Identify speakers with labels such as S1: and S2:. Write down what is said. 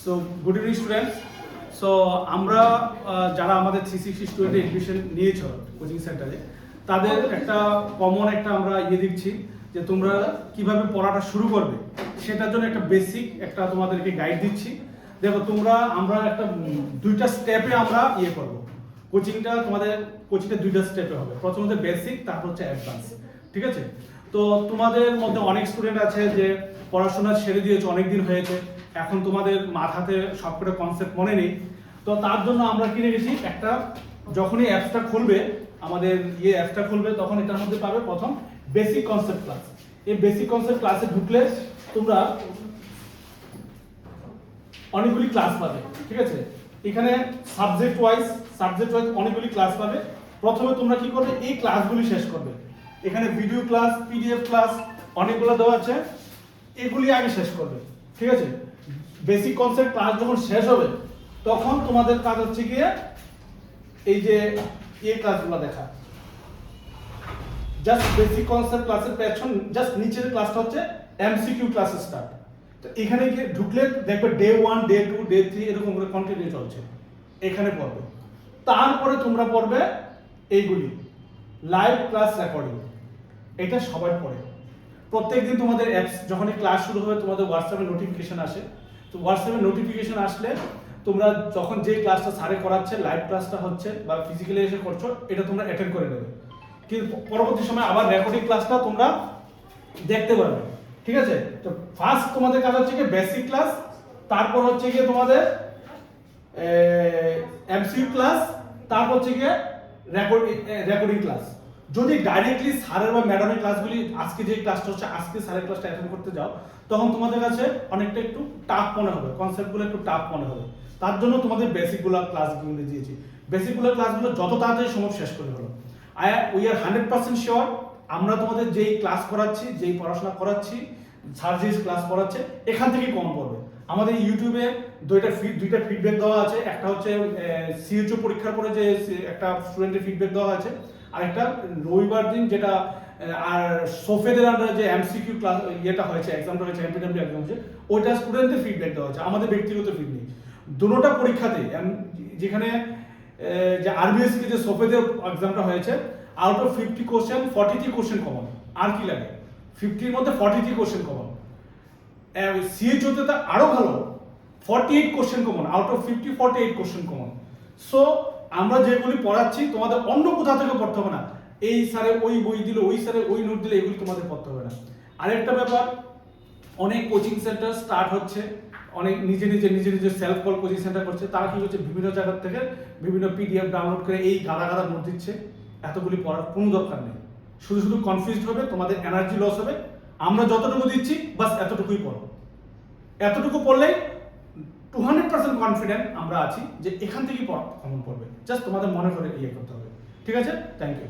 S1: So good evening students. So আমরা যারা আমাদের 360 স্টুডেন্টের এডমিশন নিয়েছ কোচিং সেন্টারে, তাদের একটা কমন একটা আমরা দিচ্ছি যে তোমরা কিভাবে পড়াটা শুরু করবে, সেটার জন্য একটা বেসিক একটা তোমাদেরকে গাইড দিচ্ছি। দেখো আমরা একটা দুইটা স্টেপে আমরা করব কোচিংটা। তোমাদের কোচিংটা দুইটা স্টেপে হবে, প্রথমত বেসিক, তারপর হচ্ছে অ্যাডভান্স। ঠিক আছে? তো তোমাদের মধ্যে অনেক স্টুডেন্ট আছে যে পড়াশোনা ছেড়ে দিয়েছে, অনেক দিন হয়েছে, এখন তোমাদের মাথাতে সবকটা কনসেপ্ট মনে নেই। তো তার জন্য আমরা কি রেখেছি, একটা যখনই অ্যাপসটা খুলবে, আমাদের অ্যাপসটা খুলবে, তখন এটার মধ্যে পাবে প্রথম বেসিক কনসেপ্ট ক্লাস। এই বেসিক কনসেপ্ট ক্লাসে ঢুকলে তোমরা অনেকগুলি ক্লাস পাবে। ঠিক আছে? এখানে সাবজেক্ট ওয়াইজ অনেকগুলি ক্লাস পাবে। প্রথমে তোমরা কি করবে, এই ক্লাসগুলি শেষ করবে। এখানে ভিডিও ক্লাস, পিডিএফ ক্লাস অনেকগুলো দেওয়া আছে, এগুলি আগে শেষ করবে। ঠিক আছে? বেসিক কনসেপ্ট ক্লাস যখন শেষ হবে, তখন তোমাদের কাজ হচ্ছে গিয়ে এই যে এই ক্লাসগুলো দেখা। জাস্ট বেসিক কনসেপ্ট ক্লাসের পেছন জাস্ট নিচের ক্লাসটা হচ্ছে এমসিকিউ ক্লাস স্টার্ট। তো এখানে গিয়ে ঢুকলে দেখবে ডে 1, ডে 2, ডে 3 এরকম করে কন্টিনিউ চলছে, এখানে পড়বে। তারপরে তোমরা পড়বে এইগুলি লাইভ ক্লাস রেকর্ডিং। এটা সবাই পড়ে। প্রত্যেকদিন তোমাদের অ্যাপস যখনই ক্লাস শুরু হবে, তোমাদের হোয়াটসঅ্যাপে নোটিফিকেশন আসে। তো হোয়াটসঅ্যাপে নোটিফিকেশন আসলে তোমরা যখন যে ক্লাসটা স্যারে করাচ্ছে, লাইভ ক্লাসটা হচ্ছে বা ফিজিক্যালি এসে করছো, এটা তোমরা অ্যাটেন্ড করে নেবে। কিন্তু পরবর্তী সময় আবার রেকর্ডিং ক্লাসটা তোমরা দেখতে পারবে। ঠিক আছে? তো ফার্স্ট তোমাদের কাজ হচ্ছে কি বেসিক ক্লাস, তারপর হচ্ছে কি তোমাদের এমসিকিউ ক্লাস, তারপর হচ্ছে কি রেকর্ডিং ক্লাস। যদি ডাইরেক্টলি স্যারের বা ম্যাডামের ক্লাসগুলি, আজকে যে ক্লাসটা হচ্ছে, আজকে স্যারের ক্লাসটা অ্যাটেন্ড করতে যাও, তখন তোমাদের কাছে অনেকটা একটু টাফ মনে হবে, কনসেপ্টগুলো একটু টাফ মনে হবে। তার জন্য তোমাদের বেসিকগুলো ক্লাসগুলো দিয়েছি। বেসিকগুলো ক্লাসগুলো যত তাড়াতাড়ি সম্ভব শেষ করে হলো। উই আর 100% শিওর, আমরা তোমাদের যেই ক্লাস করাচ্ছি, যেই পড়াশোনা করাচ্ছি, স্যার যে ক্লাস করাচ্ছে, এখান থেকেই কমন পড়বে। আমাদের ইউটিউবে দুইটা ফিডব্যাক দেওয়া আছে। একটা হচ্ছে সিএইচও পরীক্ষার পরে যে একটা স্টুডেন্টের ফিডব্যাক দেওয়া আছে, আর একটা রবিবার দিন যেটা আর সোফেদের আন্ডারে যে এমসিকিউ ক্লাস হয়েছে, এক্সামটা হয়েছে, এমপিডব্লিউ এক্সাম হয়েছে, ওইটা স্টুডেন্টদের ফিডব্যাক দেওয়া আছে, আমাদের ব্যক্তিগত ফিড নেই। দুটোটা পরীক্ষাতে যেখানে যে আরবিএসকে যে সোফেদের এক্সামটা হয়েছে, out of 50 question 43 question common. আর কি লাগে? 50-র মধ্যে 43 কোশ্চেন কমন। সিএইচওতে তো আরো ভালো, 48 question common. Out of 50 48 question common. So আমরা যেগুলি পড়াচ্ছি, তোমাদের অন্য কোথাও থেকে পড়তে হবে না। এই স্যারে ওই বই দিল, ওই স্যারে ওই নোট দিলে, এগুলি তোমাদের পড়তে হবে না। আরেকটা ব্যাপার, অনেক কোচিং সেন্টার স্টার্ট হচ্ছে, অনেক নিজে সেলফ কল কোচিং সেন্টার করছে। তারা কি করছে, বিভিন্ন জায়গা থেকে বিভিন্ন পিডিএফ ডাউনলোড করে এই গাদা নোট দিচ্ছে। এতগুলি পড়ার কোনো দরকার নেই। শুধু কনফিউজড হবে, তোমাদের এনার্জি লস হবে। আমরা যতটুকু দিচ্ছি বাস এতটুকুই পড়ো। এতটুকু পড়লেই 200% কনফিডেন্ট আমরা আছি যে এখান থেকেই কমন পড়বে। জাস্ট তোমাদের মনে করে করতে হবে। ঠিক আছে? Thank you.